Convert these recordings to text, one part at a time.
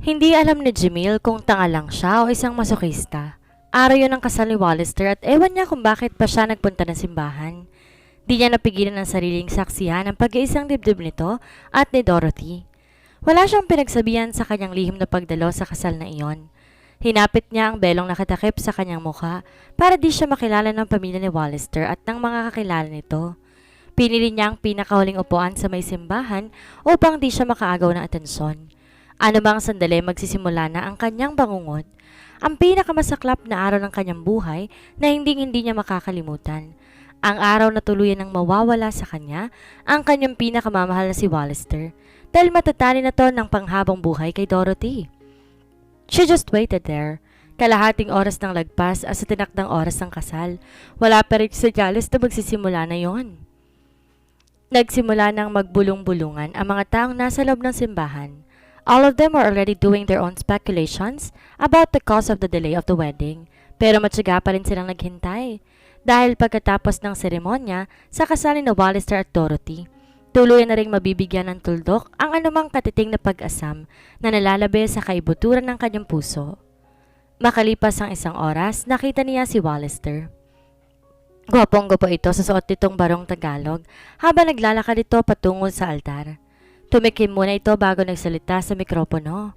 Hindi alam ni Jamil kung tanga lang siya o isang masokista. Araw yun ng kasal ni Wallister at ewan niya kung bakit pa siya nagpunta ng simbahan. Di niya napigilan ang sariling saksihan ng pag-iisang dibdib nito at ni Dorothy. Wala siyang pinagsabihan sa kanyang lihim na pagdalo sa kasal na iyon. Hinapit niya ang belong nakatakip sa kanyang mukha para di siya makilala ng pamilya ni Wallister at ng mga kakilala nito. Pinili niya ang pinakahuling upuan sa may simbahan upang di siya makaagaw ng atensyon. Ano bang sandali magsisimula na ang kanyang bangungod, ang pinakamasaklap na araw ng kanyang buhay na hindi niya makakalimutan. Ang araw na tuluyan ng mawawala sa kanya ang kanyang pinakamamahal na si Wallister dahil matatali na to ng panghabang buhay kay Dorothy. She just waited there. Kalahating oras ng lagpas at sa tinakdang oras ng kasal, wala pa rin sa Jales na magsisimula na yon. Nagsimula ng magbulong-bulungan ang mga taong nasa loob ng simbahan. All of them were already doing their own speculations about the cause of the delay of the wedding, pero matyaga pa rin silang naghintay. Dahil pagkatapos ng seremonya sa kasal ni Wallister at Dorothy, tuluyan na ring mabibigyan ng tuldok ang anumang katiting na pag-asam na nalalabi sa kaibuturan ng kanyang puso. Makalipas ang isang oras, nakita niya si Wallister. Gwapong-gwapo ito sa suot nitong barong Tagalog habang naglalakad ito patungo sa altar. Tumikim muna ito bago nagsalita sa mikropono.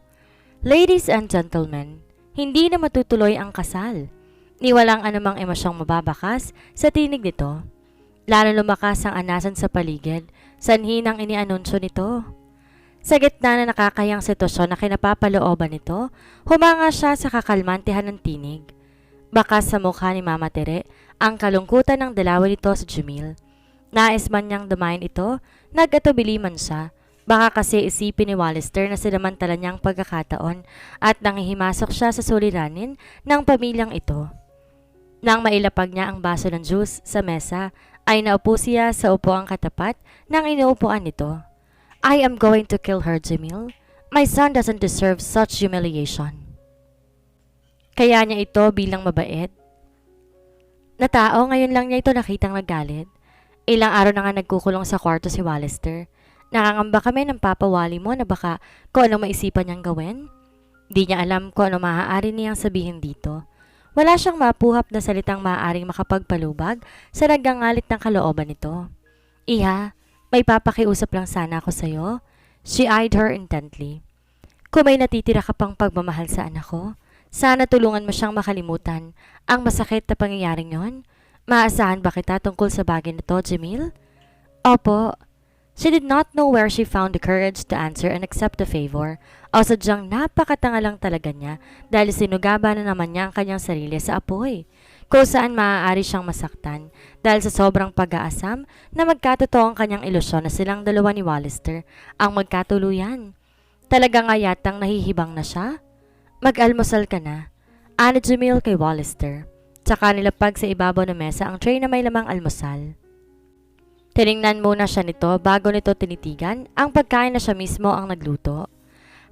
Ladies and gentlemen, hindi na matutuloy ang kasal. Ni walang anumang emosyong mababakas sa tinig nito. Lalo lumakas ang anasan sa paligid, sanhi ng inianunsyo nito. Sa gitna na nakakayang sitwasyon na kinapapalooban nito, humanga siya sa kakalmantihan ng tinig. Bakas sa mukha ni Mama Tere ang kalungkutan ng dalawa nito sa Jamil. Nais man niyang dumayin ito, nag-atubili man siya. Baka kasi isipin ni Wallister na sinamantala niyang pagkakataon at nangihimasok siya sa suliranin ng pamilyang ito. Nang mailapag niya ang baso ng juice sa mesa, ay naupo siya sa upuang katapat ng inuupuan nito. I am going to kill her, Jamil. My son doesn't deserve such humiliation. Kaya niya ito bilang mabait. Na tao, ngayon lang niya ito nakitang naggalit. Ilang araw na nga nagkukulong sa kwarto si Wallister. Nakangamba kami ng papawali mo na baka kung anong maisipan niyang gawin. Di niya alam kung ano maaari niyang sabihin dito. Wala siyang mapuhap na salitang maaaring makapagpalubag sa nagngangalit ng kalooban nito. Iha, may papakiusap lang sana ako sa'yo. She eyed her intently. Kung may natitira ka pang pagmamahal sa anak ko, sana tulungan mo siyang makalimutan ang masakit na pangyayaring yon. Maasahan ba kita tungkol sa bagay na to, Jamil? Opo. She did not know where she found the courage to answer and accept the favor. O sadyang napakatanga lang talaga niya dahil sinugaba na naman niya ang kanyang sarili sa apoy. Kung saan maaari siyang masaktan dahil sa sobrang pag-aasam na magkatotoo ang kanyang ilusyon na silang dalawa ni Wallister ang magkatuluyan. Talaga nga yatang nahihibang na siya? Mag-almusal ka na. Ani Jamil kay Wallister. Tsaka nilapag sa ibabaw ng mesa ang tray na may lamang almusal. Tiningnan muna siya nito bago nito tinitigan ang pagkain na siya mismo ang nagluto.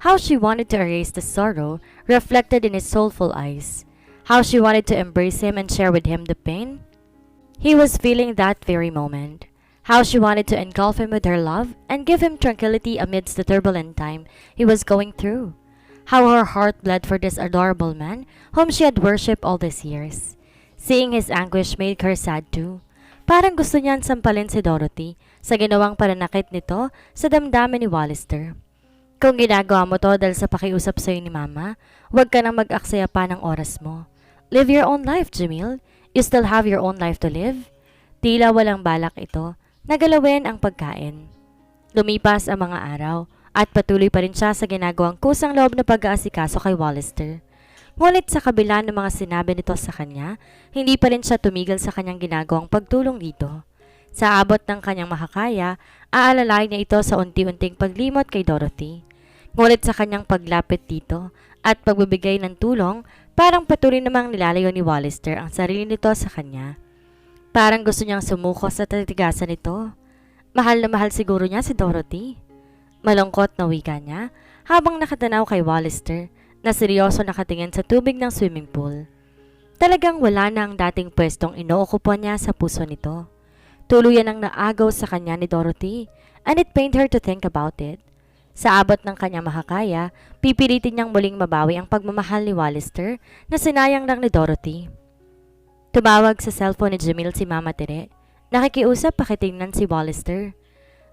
How she wanted to erase the sorrow reflected in his soulful eyes. How she wanted to embrace him and share with him the pain he was feeling that very moment. How she wanted to engulf him with her love and give him tranquility amidst the turbulent time he was going through. How her heart bled for this adorable man whom she had worshipped all these years. Seeing his anguish made her sad too. Parang gusto niyan sampalin si Dorothy sa ginawang pananakit nito sa damdamin ni Wallister. Kung ginagawa mo to dahil sa pakiusap sa'yo ni Mama, huwag ka nang mag-aksaya pa ng oras mo. Live your own life, Jamil. You still have your own life to live. Tila walang balak ito, nagalawin ang pagkain. Lumipas ang mga araw at patuloy pa rin siya sa ginagawang kusang loob na pag-aasikaso kay Wallister. Ngunit sa kabila ng mga sinabi nito sa kanya, hindi pa rin siya tumigil sa kanyang ginagawang pagtulong dito. Sa abot ng kanyang makakaya, aalalayan niya ito sa unti-unting paglimot kay Dorothy. Ngunit sa kanyang paglapit dito at pagbibigay ng tulong, parang patuloy namang nilalayo ni Wallister ang sarili nito sa kanya. Parang gusto niyang sumuko sa tatigasan nito. Mahal na mahal siguro niya si Dorothy. Malungkot na wika niya habang nakatanaw kay Wallister na seryoso nakatingin sa tubig ng swimming pool. Talagang wala na ang dating pwestong inookupan niya sa puso nito. Tuluyan ang naagaw sa kanya ni Dorothy, and it pained her to think about it. Sa abot ng kanyang makakaya, pipilitin niyang muling mabawi ang pagmamahal ni Wallister na sinayang lang ni Dorothy. Tumawag sa cellphone ni Jamil si Mama Tere. Nakikiusap pakitingnan si Wallister.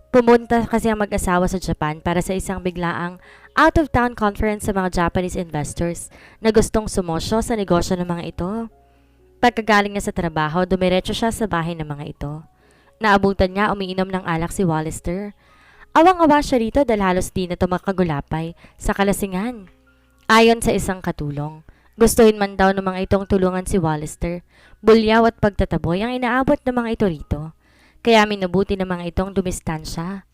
Pumunta kasi ang mag-asawa sa Japan para sa isang biglaang out-of-town conference sa mga Japanese investors na gustong sumosyo sa negosyo ng mga ito. Pagkagaling niya sa trabaho, dumiretso siya sa bahay ng mga ito. Naabutan niya umiinom ng alak si Wallister. Awang-awa siya rito dahil halos di na ito makagulapay sa kalasingan. Ayon sa isang katulong, gustuhin man daw ng mga itong tulungan si Wallister, bulyaw at pagtataboy ang inaabot ng mga ito rito. Kaya minubuti ng mga itong dumistansya.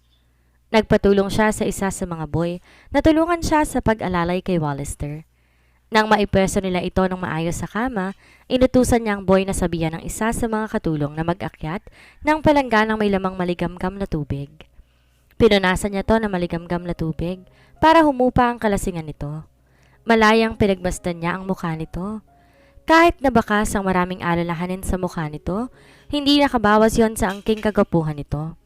Nagpatulong siya sa isa sa mga boy na tulungan siya sa pag-alalay kay Wallister. Nang maipwesto nila ito ng maayos sa kama, inutusan niya ang boy na sabihan ng isa sa mga katulong na mag-akyat ng palangganang may lamang maligamgam na tubig. Pinunasan niya to ng maligamgam na tubig para humupa ang kalasingan nito. Malayang pinagmasdan niya ang mukha nito. Kahit nabakas ang maraming alalahanin sa mukha nito, hindi nakabawas yon sa angking kagapuhan nito.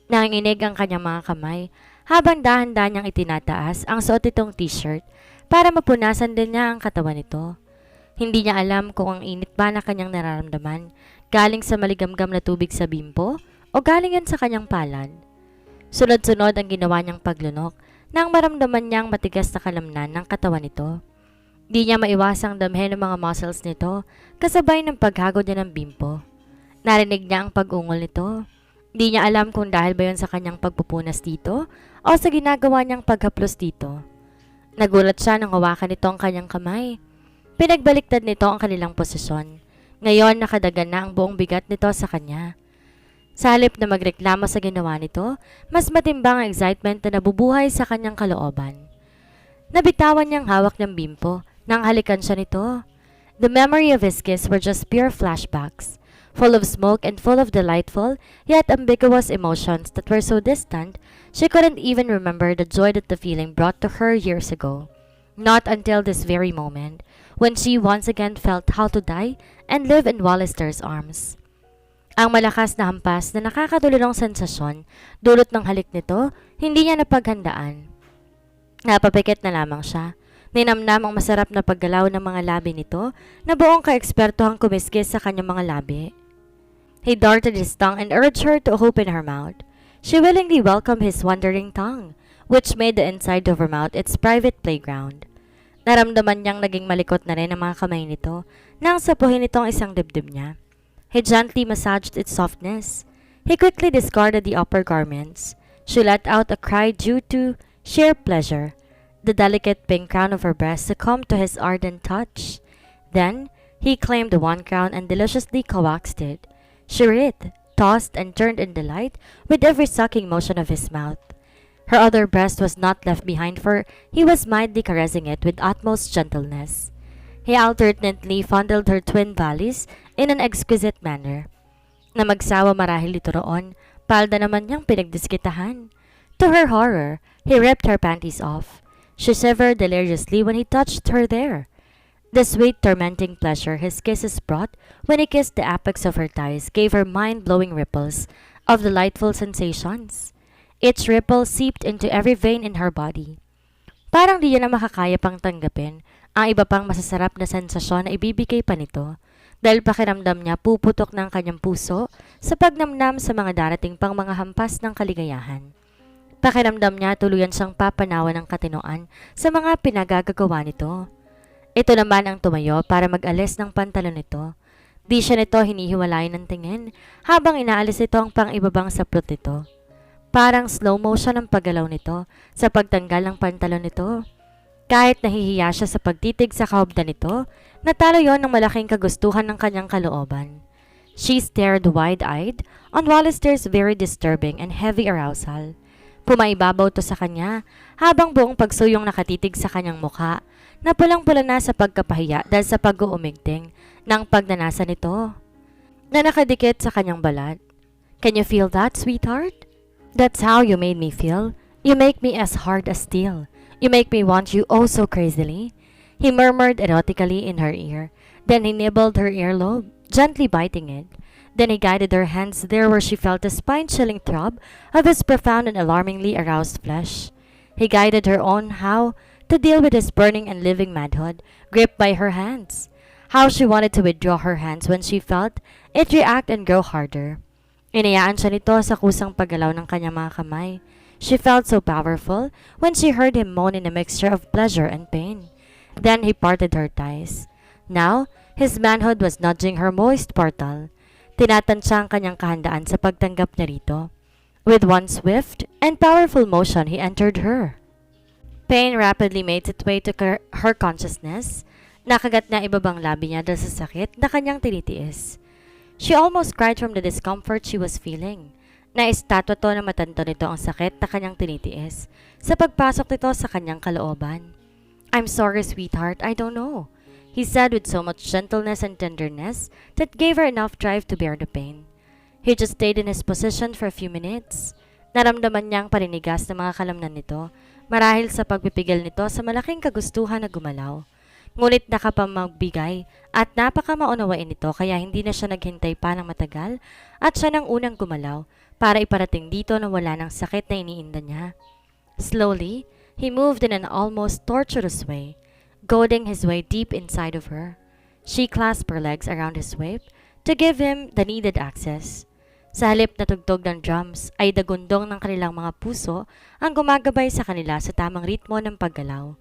Nanginginig ang kanyang mga kamay habang dahan-dahan niyang itinataas ang suot nitong t-shirt para mapunasan din niya ang katawan nito. Hindi niya alam kung ang init ba na kanyang nararamdaman galing sa maligamgam na tubig sa bimpo o galing yan sa kanyang palad. Sunod-sunod ang ginawa niyang paglunok nang maramdaman niyang matigas na kalamnan ng katawan nito. Di niya maiwasang damhin ang mga muscles nito kasabay ng paghagod niya ng bimpo. Narinig niya ang pag-ungol nito. Di niya alam kung dahil ba yun sa kanyang pagpupunas dito o sa ginagawa niyang paghaplos dito. Nagulat siya nang hawakan nito ang kanyang kamay. Pinagbaliktad nito ang kanilang posisyon. Ngayon nakadagan na ang buong bigat nito sa kanya. Sa halip na magreklamo sa ginawa nito, mas matimbang ang excitement na nabubuhay sa kanyang kalooban. Nabitawan niyang hawak ng bimpo nang halikan siya nito. The memory of his kiss were just pure flashbacks, full of smoke and full of delightful yet ambiguous emotions that were so distant she couldn't even remember the joy that the feeling brought to her years ago. Not until this very moment, when she once again felt how to die and live in Wallister's arms. Ang malakas na hampas na nakakatulong sensasyon dulot ng halik nito, hindi niya napaghandaan. Napapikit na lamang siya. Ninamnam ang masarap na paggalaw ng mga labi nito na buong kaekspertohang kumiskis sa kanyang mga labi. He darted his tongue and urged her to open her mouth. She willingly welcomed his wandering tongue, which made the inside of her mouth its private playground. Naramdaman niyang naging malikot na rin ang mga kamay nito nang sapuhin ito ang isang dibdib niya. He gently massaged its softness. He quickly discarded the upper garments. She let out a cry due to sheer pleasure. The delicate pink crown of her breast succumbed to his ardent touch. Then, he claimed the one crown and deliciously coaxed it. She writhed, tossed, and turned in delight with every sucking motion of his mouth. Her other breast was not left behind, for he was mildly caressing it with utmost gentleness. He alternately fondled her twin valleys in an exquisite manner. Na magsawa marahil ito roon, palda naman niyang pinagdiskitahan. To her horror, he ripped her panties off. She shivered deliriously when he touched her there. The sweet, tormenting pleasure his kisses brought when he kissed the apex of her thighs gave her mind-blowing ripples of delightful sensations. Each ripple seeped into every vein in her body. Parang di niya na makakaya pang tanggapin ang iba pang masasarap na sensasyon na ibibigay pa nito dahil pakiramdam niya puputok ng kanyang puso sa pagnamnam sa mga darating pang mga hampas ng kaligayahan. Pakiramdam niya tuluyan siyang papanawan ng katinoan sa mga pinagagagawa nito. Ito naman ang tumayo para mag-alis ng pantalon nito. Di siya nito hinihiwalay ng tingin habang inaalis ito ang pang-ibabang saplot nito. Parang slow motion ang paggalaw nito sa pagtanggal ng pantalon nito. Kahit nahihiya siya sa pagtitig sa kahubdan nito, natalo yon ng malaking kagustuhan ng kanyang kalooban. She stared wide-eyed on Wallister's very disturbing and heavy arousal. Pumaibabaw to sa kanya habang buong pagsuyong nakatitig sa kanyang mukha na pulang-pula na sa pagkapahiya dahil sa pag-uumigting ng pagnanasa nito na nakadikit sa kanyang balat. Can you feel that, sweetheart? That's how you made me feel. You make me as hard as steel. You make me want you oh so crazily. He murmured erotically in her ear. Then he nibbled her earlobe, gently biting it. Then he guided her hands there where she felt the spine-chilling throb of his profound and alarmingly aroused flesh. He guided her on how to deal with his burning and living manhood, gripped by her hands. How she wanted to withdraw her hands when she felt it react and grow harder. Inayaan siya nito sa kusang paggalaw ng kanyang mga kamay. She felt so powerful when she heard him moan in a mixture of pleasure and pain. Then he parted her ties. Now, his manhood was nudging her moist portal. Tinatansya ang kanyang kahandaan sa pagtanggap niya rito. With one swift and powerful motion, he entered her. Pain rapidly made its way to her consciousness. Nakagat na ibabang labi niya dahil sa sakit na kanyang tinitiis. She almost cried from the discomfort she was feeling. Naistatwa to na matanto nito ang sakit na kanyang tinitiis sa pagpasok nito sa kanyang kalooban. "I'm sorry, sweetheart, I don't know," he said with so much gentleness and tenderness that gave her enough drive to bear the pain. He just stayed in his position for a few minutes. Naramdaman niyang parinigas ng mga kalamnan nito marahil sa pagpipigil nito sa malaking kagustuhan na gumalaw. Ngunit nakapamagbigay at napakamaunawain nito kaya hindi na siya naghintay pa ng matagal at siya nang unang gumalaw para iparating dito na wala ng sakit na iniinda niya. Slowly, he moved in an almost torturous way, goading his way deep inside of her. She clasped her legs around his waist to give him the needed access. Sa halip na tugtog ng drums ay dagundong ng kanilang mga puso ang gumagabay sa kanila sa tamang ritmo ng paggalaw.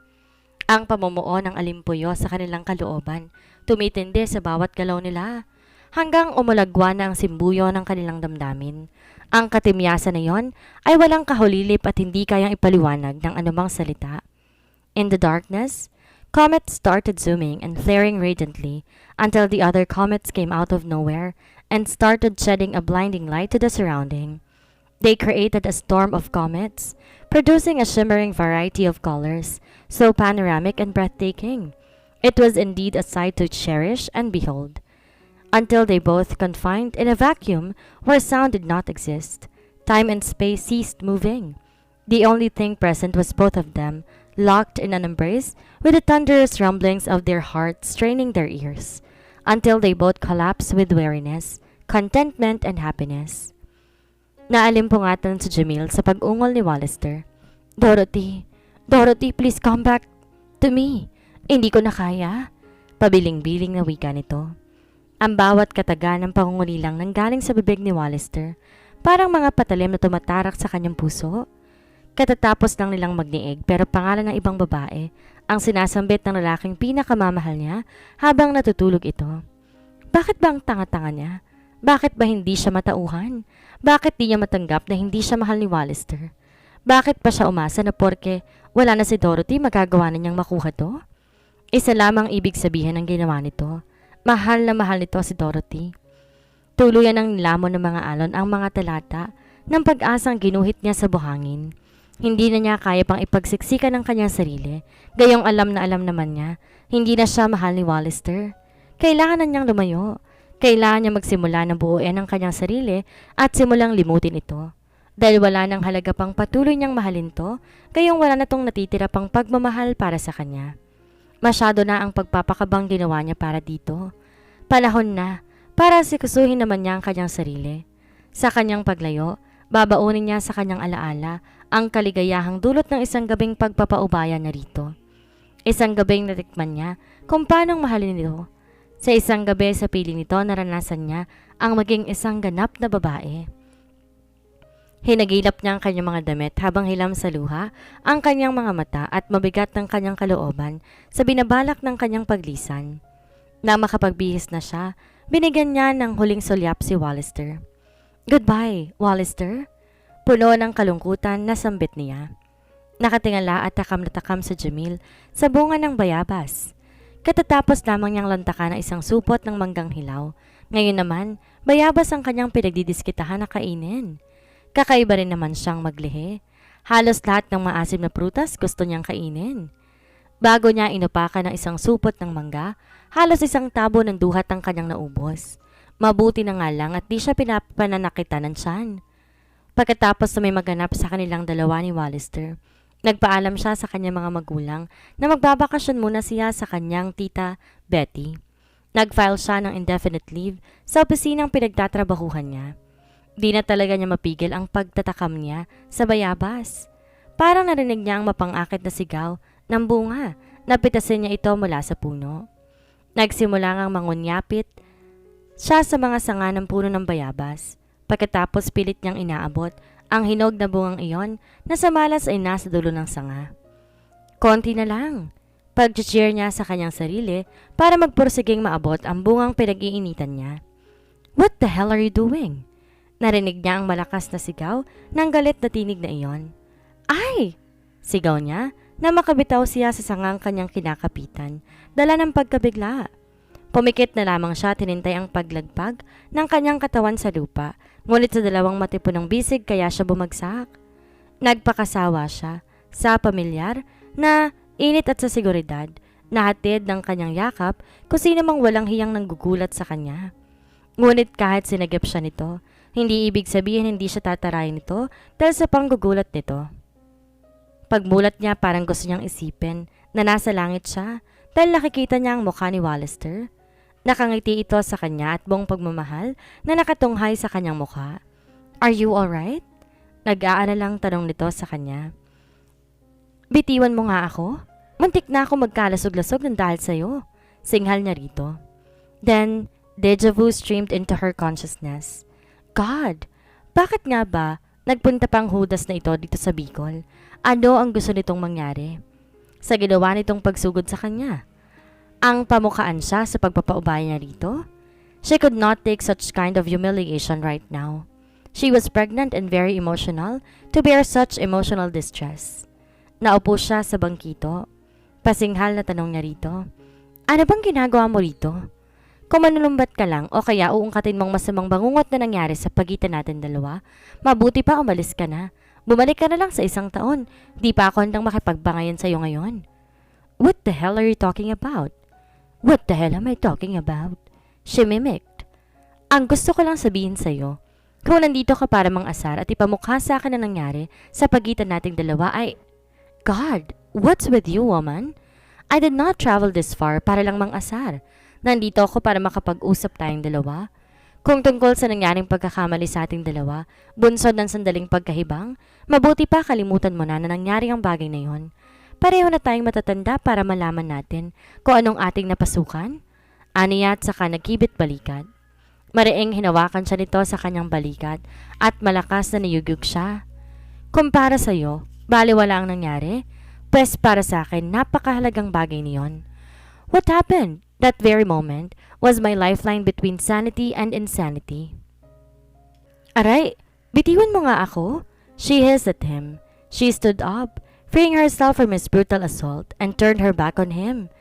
Ang pamumuo ng alimpuyo sa kanilang kalooban tumitindi sa bawat galaw nila hanggang umulagwa na ang simbuyo ng kanilang damdamin. Ang katimyasan na yon ay walang kahulilip at hindi kayang ipaliwanag ng anumang salita. In the darkness, comets started zooming and flaring radiantly until the other comets came out of nowhere and started shedding a blinding light to the surrounding. They created a storm of comets, producing a shimmering variety of colors, so panoramic and breathtaking. It was indeed a sight to cherish and behold. Until they both confined in a vacuum where sound did not exist. Time and space ceased moving. The only thing present was both of them, locked in an embrace with the thunderous rumblings of their hearts straining their ears, until they both collapsed with weariness, contentment, and happiness. Naalimpungatan si Jamil sa pag-ungol ni Wallister. Dorothy, please come back to me. Hindi ko na kaya." Pabiling-biling na wika nito. Ang bawat kataga ng pangungulilang nanggaling sa bibig ni Wallister, parang mga patalim na tumatarak sa kanyang puso. Katatapos lang nilang magniig pero pangalan ng ibang babae ang sinasambit ng lalaking pinakamamahal niya habang natutulog ito. Bakit ba ang tanga-tanga niya? Bakit ba hindi siya matauhan? Bakit di niya matanggap na hindi siya mahal ni Wallister? Bakit pa siya umasa na porke wala na si Dorothy magagawa na niyang makuha to? Isa lamang ibig sabihin ng ginawa nito. Mahal na mahal nito si Dorothy. Tuluyan ng nilamon ng mga alon ang mga talata ng pag-asang ginuhit niya sa buhangin. Hindi na niya kaya pang ipagsiksikan ng kanyang sarili, gayong alam naman niya, hindi na siya mahal ni Wallister. Kailangan na niyang lumayo. Kailangan niya magsimula ng buuin ang kanyang sarili at simulang limutin ito. Dahil wala nang halaga pang patuloy niyang mahalin to, gayong wala na tong natitira pang pagmamahal para sa kanya. Masyado na ang pagpapakabang ginawa niya para dito. Panahon na para sikasuhin naman niya ang kanyang sarili. Sa kanyang paglayo, babaunin niya sa kanyang alaala ang kaligayahang dulot ng isang gabing pagpapaubaya niya rito. Isang gabing natikman niya kung paanong mahalin nito. Sa isang gabi sa piling nito, naranasan niya ang maging isang ganap na babae. Hinagilap niya ang kanyang mga damit habang hilam sa luha ang kanyang mga mata at mabigat ng kanyang kalooban sa binabalak ng kanyang paglisan. Nang makapagbihis na siya, binigyan niya ng huling sulyap si Wallister. "Goodbye, Wallister." Puno ng kalungkutan na sambit niya. Nakatingala at takam na takam sa Jamil sa bunga ng bayabas. Katatapos lamang niyang lantakan ang isang supot ng manggang hilaw. Ngayon naman, bayabas ang kanyang pinagdidiskitahan na kainin. Kakaiba rin naman siyang maglihi. Halos lahat ng maasim na prutas gusto niyang kainin. Bago niya inupakan ng isang supot ng mangga, halos isang tabo ng duhat ang kanyang naubos. Mabuti na nga lang at di siya pinapananakitan ng tiyan. Pagkatapos na may maganap sa kanilang dalawa ni Wallister, nagpaalam siya sa kanyang mga magulang na magbabakasyon muna siya sa kanyang tita Betty. Nag-file siya ng indefinite leave sa opisinang pinagtatrabahuhan niya. Di na talaga niya mapigil ang pagtatakam niya sa bayabas. Parang narinig niya ang mapangakit na sigaw ng bunga. Napitasin niya ito mula sa puno. Nagsimula ngang mangunyapit siya sa mga sanga ng puno ng bayabas. Pagkatapos pilit niyang inaabot ang hinog na bungang iyon na sa malas ay nasa dulo ng sanga. Konti na lang. Pag-cheer niya sa kanyang sarili para magpursiging maabot ang bungang pinag-iinitan niya. What the hell are you doing? Narinig niya ang malakas na sigaw ng galit na tinig na iyon. Ay! Sigaw niya na makabitaw siya sa sangang kanyang kinakapitan, dala ng pagkabigla. Pumikit na lamang siya tinintay ang paglagpag ng kanyang katawan sa lupa, ngunit sa dalawang matipunong bisig kaya siya bumagsak. Nagpakasawa siya sa pamilyar na init at sa seguridad, nahatid ng kanyang yakap kung sino mang walang hiyang nanggugulat sa kanya. Ngunit kahit sinagip siya nito, hindi ibig sabihin hindi siya tatarayin nito dahil sa panggugulat nito. Pagmulat niya parang gusto niyang isipin na nasa langit siya dahil nakikita niya ang mukha ni Wallister. Nakangiti ito sa kanya at buong pagmamahal na nakatunghay sa kanyang mukha. Are you alright? Nag-aalalang tanong nito sa kanya. Bitiwan mo nga ako? Muntik na ako magkalasog-lasog ng dahil sa'yo. Singhal niya rito. Then, deja vu streamed into her consciousness. God, bakit nga ba nagpunta pang Judas na ito dito sa Bicol? Ano ang gusto nitong mangyari? Sa ginawa nitong pagsugod sa kanya. Ang pamukaan siya sa pagpapaubaya niya rito? She could not take such kind of humiliation right now. She was pregnant and very emotional to bear such emotional distress. Naupo siya sa bangkito. Pasinghal na tanong niya rito. Ano bang ginagawa mo rito? Kung manulumbat ka lang o kaya uungkatin mong masamang bangungot na nangyari sa pagitan natin dalawa, mabuti pa umalis ka na. Bumalik ka na lang sa 1 taon. Di pa ako handang makipagbangayan sa'yo ngayon. What the hell are you talking about? What the hell am I talking about? She mimicked. Ang gusto ko lang sabihin sa'yo, kung nandito ka para mang-asar at ipamukha sa akin na nangyari sa pagitan nating dalawa ay... God, what's with you, woman? I did not travel this far para lang mang-asar. Nandito ako para makapag-usap tayong dalawa. Kung tungkol sa nangyaring pagkakamali sa ating dalawa, bunsod ng sandaling pagkahibang, mabuti pa kalimutan mo na nangyari ang bagay na yon. Pareho na tayong matatanda para malaman natin kung anong ating napasukan. Aniya at saka nagkibit balikat. Mariing hinawakan siya nito sa kanyang balikat at malakas na niyugug siya. Kung para sa'yo, baliwala ang nangyari, pues para sa akin napakahalagang bagay niyon. What happened? That very moment was my lifeline between sanity and insanity. Aray, bitiwan mo nga ako. She hissed at him. She stood up, freeing herself from his brutal assault and turned her back on him.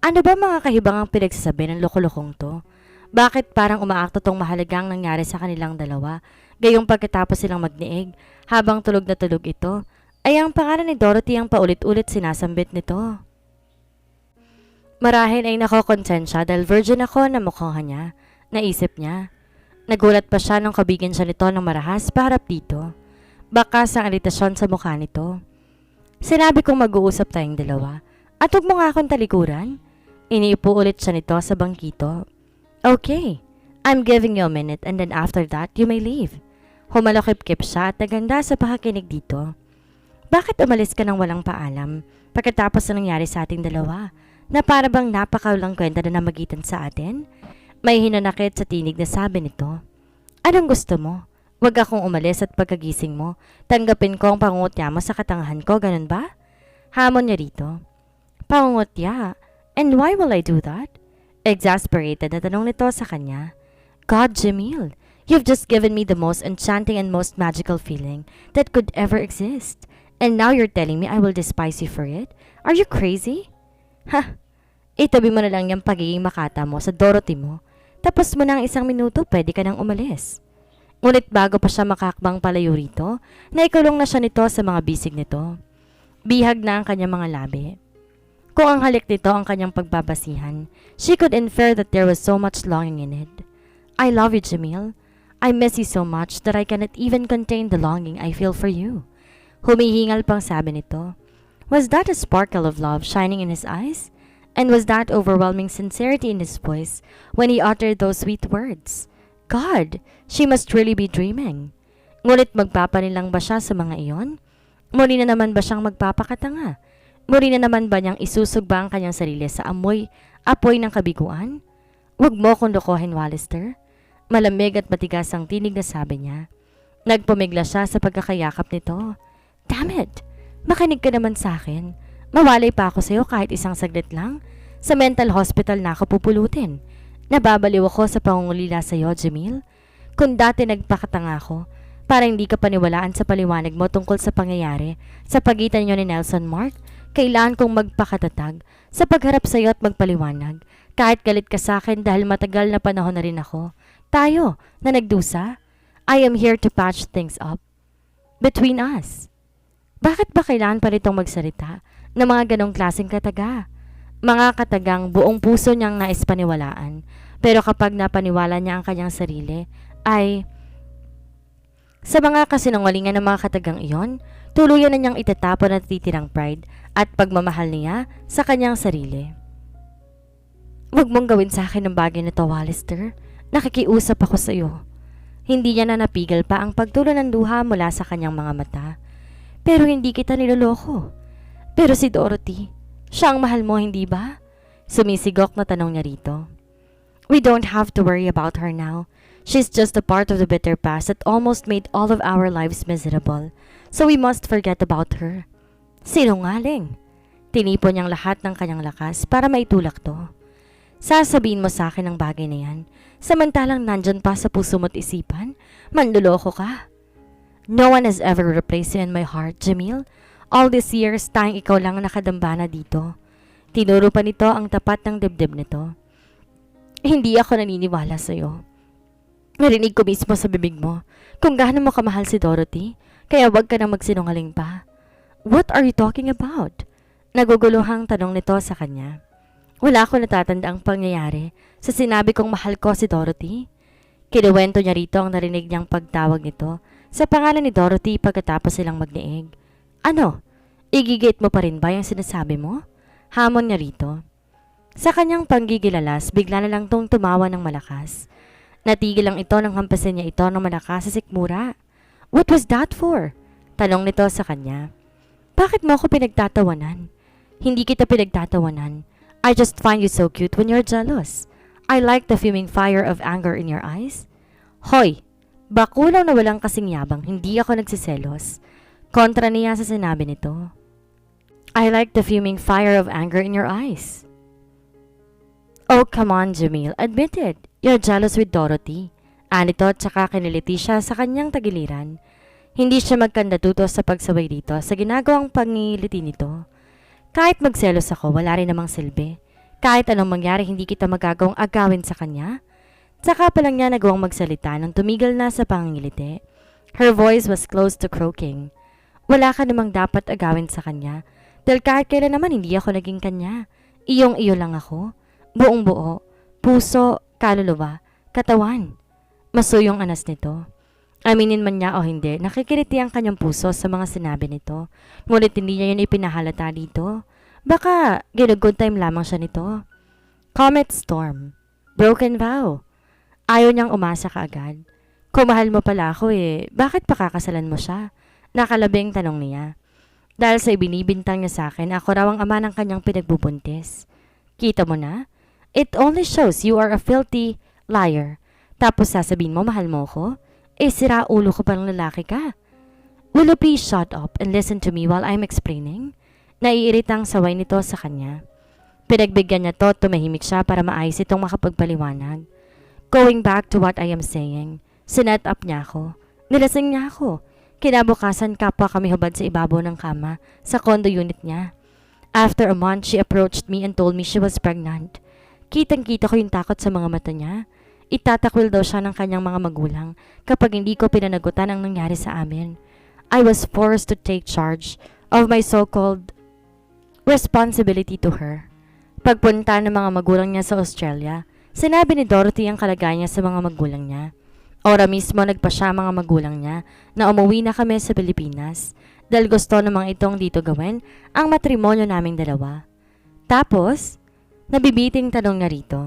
Ano ba mga kahibangang pinagsasabi ng loko-lokong to? Bakit parang umaakto tong mahalagang nangyari sa kanilang dalawa, gayong pagkatapos silang magniig, habang tulog na tulog ito, ay ang pangalan ni Dorothy ang paulit-ulit sinasambit nito. Marahil ay nakokonsensya dahil virgin ako na mukha niya, naisip niya. Nagulat pa siya nung kabigyan siya nito ng marahas paharap dito. Bakas ang iritasyon sa mukha nito. Sinabi kong mag-uusap tayong dalawa at huwag mo nga akong talikuran. Iniipo ulit siya nito sa bangkito. Okay, I'm giving you a minute and then after that you may leave. Humalokip-kip siya at naganda sa pakikinig dito. Bakit umalis ka nang walang paalam pagkatapos na nangyari sa ating dalawa? Na para bang napakaulang kwenta na namagitan sa atin? May hinanakit sa tinig na sabi nito. Anong gusto mo? Huwag akong umalis at pagkagising mo, tanggapin ko ang pangungutya mo sa katangahan ko, ganun ba? Hamon niya rito. Pangungutya? And why will I do that? Exasperated na tanong nito sa kanya. God, Jamil, you've just given me the most enchanting and most magical feeling that could ever exist. And now you're telling me I will despise you for it? Are you crazy? Ha! Itabi mo na lang yung pagiging makata mo sa Dorothy mo. Tapos mo na ang 1 minuto, pwede ka nang umalis. Ngunit bago pa siya makakbang palayo rito, naikulong na siya nito sa mga bisig nito. Bihag na ang kanyang mga labi. Kung ang halik nito ang kanyang pagbabasihan, she could infer that there was so much longing in it. I love you, Jamil. I miss you so much that I cannot even contain the longing I feel for you. Humihingal pang sabi nito. Was that a sparkle of love shining in his eyes? And was that overwhelming sincerity in his voice when he uttered those sweet words? God, she must really be dreaming. Ngunit magpapanilang ba siya sa mga iyon? Muli na naman ba siyang magpapakatanga? Muli na naman ba niyang isusugba ang kanyang sarili sa apoy ng kabiguan? Huwag mo kong lokohin, Wallister. Malamig at matigas ang tinig na sabi niya. Nagpumigla siya sa pagkakayakap nito. Damn it! Makinig ka naman sa akin. Mawalay pa ako sa'yo kahit isang saglit lang. Sa mental hospital na ako pupulutin. Nababaliw ako sa pangungulila sa'yo, Jamil. Kung dati nagpakatanga ako, para hindi ka paniwalaan sa paliwanag mo tungkol sa pangyayari sa pagitan niyo ni Nelson Mark, kailangan kong magpakatatag sa pagharap sa iyo at magpaliwanag. Kahit galit ka sa akin dahil matagal na panahon na rin ako. Tayo na nagdusa. I am here to patch things up between us. Bakit ba kailangan pa nitong magsalita ng mga ganong klaseng kataga? Mga katagang buong puso niyang nais paniwalaan. Pero kapag napaniwala niya ang kanyang sarili, ay sa mga kasinungalingan ng mga katagang iyon, tuluyan na niyang itatapon ang titirang pride at pagmamahal niya sa kanyang sarili. Huwag mong gawin sa akin ang bagay na to, Wallister. Nakikiusap ako sa iyo. Hindi niya na napigil pa ang pagtulo ng luha mula sa kanyang mga mata. Pero hindi kita niloloko. Pero si Dorothy, siya ang mahal mo, hindi ba? Sumisigok na tanong niya rito. We don't have to worry about her now. She's just a part of the bitter past that almost made all of our lives miserable. So we must forget about her. Sinungaling. Tinipon niyang lahat ng kanyang lakas para maitulak to. Sasabihin mo sa akin ang bagay na yan, samantalang nandyan pa sa puso mo't isipan, manluloko ka. No one has ever replaced you in my heart, Jamil. All these years, tayong ikaw lang ang nakadambana dito. Tinuro pa nito ang tapat ng dibdib nito. Hindi ako naniniwala sa'yo. Narinig ko mismo sa bibig mo kung gaano mo kamahal si Dorothy, kaya wag ka nang magsinungaling pa. What are you talking about? Naguguluhang tanong nito sa kanya. Wala ko natatanda ang pangyayari sa sinabi kong mahal ko si Dorothy. Kinuwento niya rito ang narinig niyang pagtawag nito sa pangalan ni Dorothy pagkatapos silang magniig. Ano? Igigit mo pa rin ba yung sinasabi mo? Hamon niya rito. Sa kanyang panggigilalas, bigla na lang tong tumawa ng malakas. Natigil lang ito nang hampasin niya ito ng malakas sa sikmura. What was that for? Tanong nito sa kanya. Bakit mo ako pinagtatawanan? Hindi kita pinagtatawanan. I just find you so cute when you're jealous. I like the fuming fire of anger in your eyes. Hoy! Bakulaw na walang kasing yabang, hindi ako nagsiselos. Kontra niya sa sinabi nito. I like the fuming fire of anger in your eyes. Oh, come on, Jamil. Admit it. You're jealous with Dorothy. Anito tsaka kiniliti siya sa kanyang tagiliran. Hindi siya magkandatuto sa pagsaway dito sa ginagawang pangiliti nito. Kahit magselos ako, wala rin namang silbi. Kahit anong mangyari, hindi kita magagawang agawin sa kanya. Tsaka pa lang niya nagawang magsalita nang tumigil na sa pangiliti. Her voice was close to croaking. Wala ka namang dapat agawin sa kanya. Dahil kahit kailan naman hindi ako naging kanya. Iyong-iyo lang ako. Buong buo. Puso, kaluluwa, katawan. Masuyong anas nito. Aminin man niya o hindi, nakikiliti ang kanyang puso sa mga sinabi nito. Ngunit hindi niya yun ipinahalata dito. Baka good time lamang siya nito. Comet storm. Broken vow. Ayaw niyang umasa kaagad. Kung mahal mo pala ako bakit pa kakasalan mo siya? Nakalabing tanong niya. Dahil sa ibinibintang niya sa akin, ako raw ang ama ng kanyang pinagbubuntis. Kita mo na? It only shows you are a filthy liar. Tapos sasabihin mo mahal mo ko? Sira ulo ko pang lalaki ka. Will you please shut up and listen to me while I'm explaining? Naiiritang saway nito sa kanya. Pinagbigyan niya to, tumahimik siya para maayos itong makapagpaliwanag. Going back to what I am saying, sinet up niya ako. Nilasing niya ako. Kinabukasan kapwa kami hubad sa ibabaw ng kama sa condo unit niya. After a month, she approached me and told me she was pregnant. Kitang-kita ko yung takot sa mga mata niya. Itatakwil daw siya ng kanyang mga magulang kapag hindi ko pinanagutan ang nangyari sa amin. I was forced to take charge of my so-called responsibility to her. Pagpunta ng mga magulang niya sa Australia, sinabi ni Dorothy ang kalagayan niya sa mga magulang niya. Ora mismo nagpa siya mga magulang niya na umuwi na kami sa Pilipinas dahil gusto namang itong dito gawin ang matrimonyo naming dalawa. Tapos, nabibiting tanong niya rito.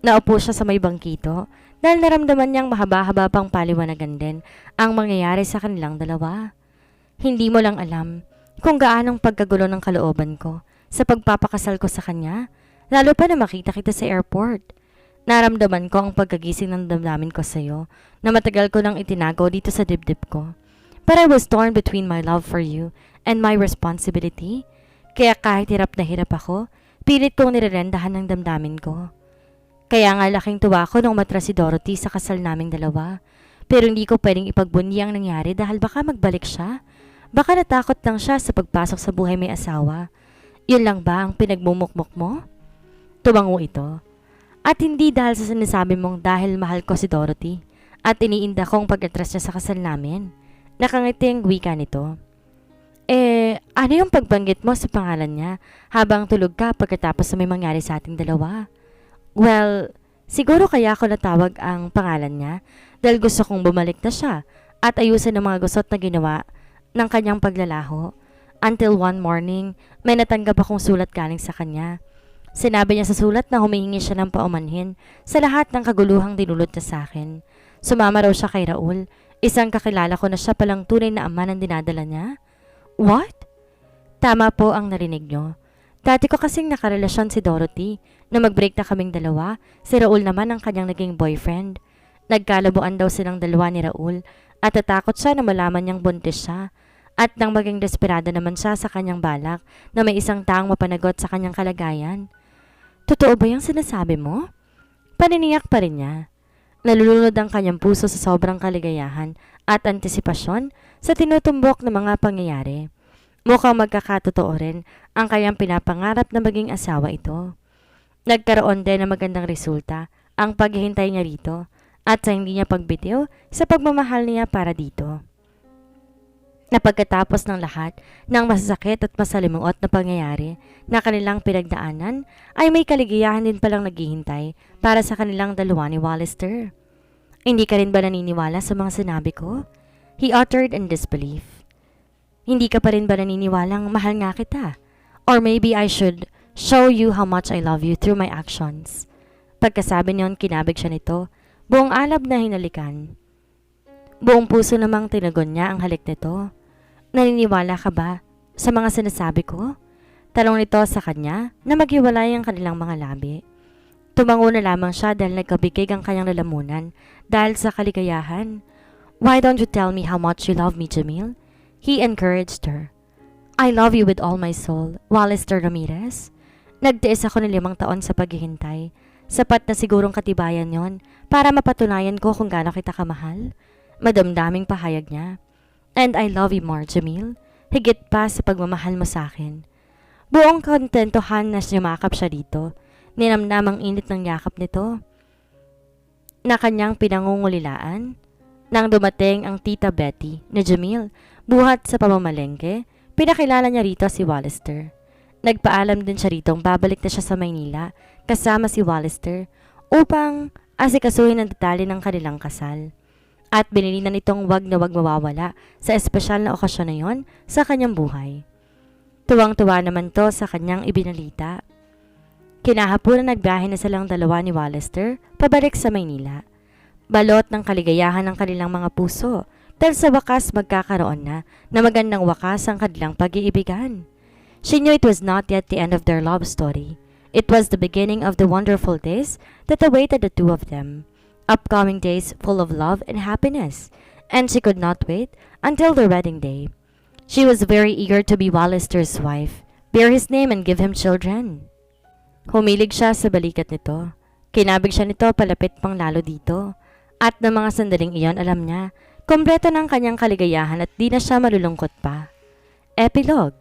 Naupo siya sa may bangkito dahil naramdaman niyang mahaba-haba pang paliwanagan din ang mangyayari sa kanilang dalawa. Hindi mo lang alam kung gaanong pagkagulo ng kalooban ko sa pagpapakasal ko sa kanya, lalo pa na makita kita sa airport. Naramdaman ko ang pagkagising ng damdamin ko sa'yo na matagal ko nang itinago dito sa dibdib ko. But I was torn between my love for you and my responsibility. Kaya kahit hirap na hirap ako, pilit kong nirerendahan ng damdamin ko. Kaya nga laking tuwa ko nung matras si Dorothy sa kasal naming dalawa. Pero hindi ko pwedeng ipagbunyi ang nangyari dahil baka magbalik siya. Baka natakot lang siya sa pagpasok sa buhay may asawa. Yun lang ba ang pinagmumukmok mo? Tumango ito. At hindi dahil sa sinasabi mong dahil mahal ko si Dorothy at iniinda kong pag-atras niya sa kasal namin. Nakangiti ang wika nito. Ano yung pagbanggit mo sa pangalan niya habang tulog ka pagkatapos na may mangyari sa ating dalawa? Well, siguro kaya ako natawag ang pangalan niya dahil gusto kong bumalik na siya at ayusin ang mga gusot na ginawa ng kanyang paglalaho. Until one morning, may natanggap akong sulat galing sa kanya. Sinabi niya sa sulat na humihingi siya ng paumanhin sa lahat ng kaguluhang dinulot niya sa akin. Sumama raw siya kay Raul, isang kakilala ko na siya palang tunay na ama ng dinadala niya. What? Tama po ang narinig niyo. Dati ko kasing nakarelasyon si Dorothy na mag-break na kaming dalawa, si Raul naman ang kanyang naging boyfriend. Nagkalabuan daw silang dalawa ni Raul at natakot siya na malaman niyang buntis siya. At nang maging desperada naman siya sa kanyang balak na may isang taong mapanagot sa kanyang kalagayan. Totoo ba yung sinasabi mo? Paniniyak pa rin niya. Nalulunod ang kanyang puso sa sobrang kaligayahan at antisipasyon sa tinutumbok ng mga pangyayari. Mukhang magkakatotoo rin ang kanyang pinapangarap na maging asawa ito. Nagkaroon din ng magandang resulta ang paghihintay niya rito at sa hindi niya pagbitiw sa pagmamahal niya para dito. Na pagkatapos ng lahat ng masasakit at masalimuot na pangyayari na kanilang pinagdaanan ay may kaligayahan din palang naghihintay para sa kanilang dalawa ni Wallister. Hindi ka rin ba naniniwala sa mga sinabi ko? He uttered in disbelief. Hindi ka pa rin ba naniniwalang mahal nga kita? Or maybe I should show you how much I love you through my actions. Pagkasabi niyon, kinabig siya nito, buong alab na hinalikan. Buong puso namang tinagon niya ang halik nito. Naniniwala ka ba sa mga sinasabi ko? Tanong nito sa kanya na maghiwalay ang kanilang mga labi. Tumango na lamang siya dahil nagkabigig ang kanyang lalamunan dahil sa kaligayahan. Why don't you tell me how much you love me, Jamil? He encouraged her. I love you with all my soul, Wallister Ramirez. Nagtiis ako ng 5 taon sa paghihintay. Sapat na sigurong katibayan yon para mapatunayan ko kung gaano kita kamahal. Madamdaming pahayag niya. And I love you more, Jamil. Higit pa sa pagmamahal mo sa akin. Buong kontentohan na sumakap siya dito. Ninamnam ang init ng yakap nito na kanyang pinangungulilaan. Nang dumating ang tita Betty na Jamil, buhat sa pamamalengke, pinakilala niya rito si Wallister. Nagpaalam din siya ritong babalik na siya sa Maynila kasama si Wallister upang asikasuhin ang detalye ng kanilang kasal. At binilinan nitong wag na wag mawawala sa espesyal na okasyon na yon sa kanyang buhay. Tuwang-tuwa naman to sa kanyang ibinalita. Kinahaponan nagbiyahe na silang dalawa ni Wallister pabalik sa Maynila. Balot ng kaligayahan ng kanilang mga puso dahil sa wakas magkakaroon na magandang wakas ang kanilang pag-iibigan. She knew it was not yet the end of their love story. It was the beginning of the wonderful days that awaited the two of them. Upcoming days full of love and happiness, and she could not wait until their wedding day. She was very eager to be Wallister's wife, bear his name and give him children. Humilig siya sa balikat nito. Kinabig siya nito palapit pang lalo dito. At ng mga sandaling iyon alam niya, kompleto ng kanyang kaligayahan at di na siya malulungkot pa. Epilogue.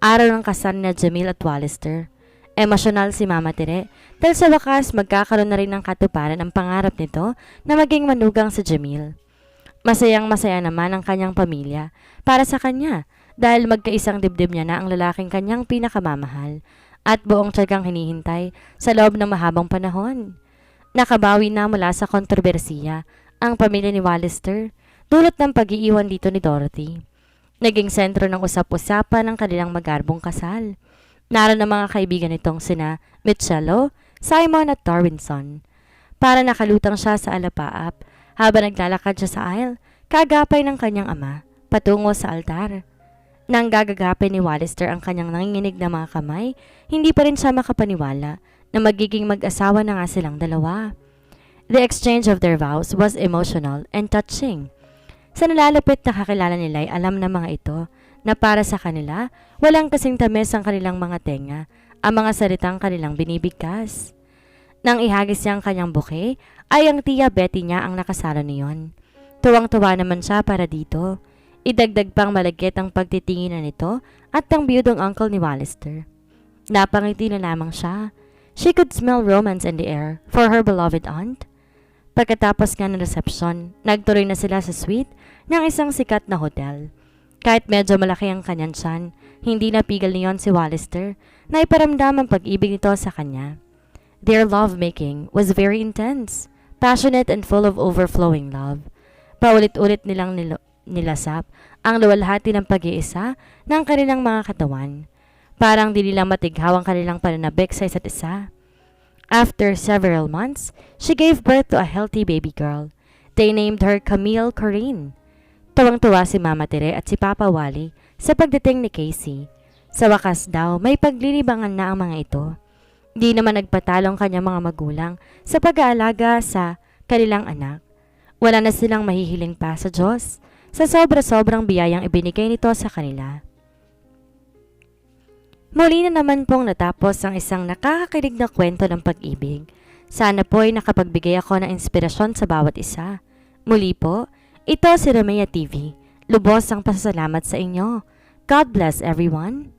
Araw ng kasal na Jamil at Wallister. Emosyonal si Mama Tere dahil sa wakas magkakaroon na rin ng katuparan ang pangarap nito na maging manugang sa Jamil. Masayang masaya naman ang kanyang pamilya para sa kanya dahil magkaisang dibdib niya na ang lalaking kanyang pinakamamahal at buong tiyagang hinihintay sa loob ng mahabang panahon. Nakabawi na mula sa kontrobersiya ang pamilya ni Wallister dulot ng pag-iiwan dito ni Dorothy. Naging sentro ng usap-usapan ng kanilang magarbong kasal. Naroon ang mga kaibigan nitong sina Michello, Simon at Darwinson. Para nakalutang siya sa alapaap habang naglalakad siya sa aisle, kagapay ng kanyang ama, patungo sa altar. Nang gagagapin ni Wallister ang kanyang nanginginig na mga kamay, hindi pa rin siya makapaniwala na magiging mag-asawa na nga silang dalawa. The exchange of their vows was emotional and touching. Sa nalalapit na kakilala nila ay alam ng mga ito na para sa kanila, walang kasing tamis ang kanilang mga tenga, ang mga salitang kanilang binibigkas. Nang ihagis niya ang kanyang bouquet, ay ang tiya Betty niya ang nakasalo niyon. Tuwang-tuwa naman siya para dito. Idagdag pang malagkit ang pagtitinginan nito at ang biyudong uncle ni Wallister. Napangiti na lamang siya. She could smell romance in the air for her beloved aunt. Pagkatapos nga ng resepsyon, nagtuloy na sila sa suite ng isang sikat na hotel. Kahit medyo malaki ang kanyang tiyan, hindi napigil niyon si Wallister na iparamdam ang pag-ibig nito sa kanya. Their lovemaking was very intense, passionate and full of overflowing love. Paulit-ulit nilang nilasap ang luwalhati ng pag-iisa ng kanilang mga katawan. Parang di nila matighaw ang kanilang pananabik sa isa't isa. After several months, she gave birth to a healthy baby girl. They named her Camille Corinne. Tuwang-tuwa si Mama Tere at si Papa Wally sa pagdating ni Casey. Sa wakas daw, may paglilibangan na ang mga ito. Di naman nagpatalo ang kanyang mga magulang sa pag-aalaga sa kanilang anak. Wala na silang mahihiling pa sa Diyos sa sobra-sobrang biyayang ibinigay nito sa kanila. Muli na naman pong natapos ang isang nakakakilig na kwento ng pag-ibig. Sana po'y nakapagbigay ako ng inspirasyon sa bawat isa. Muli po, ito si Romea TV. Lubos ang pasasalamat sa inyo. God bless everyone.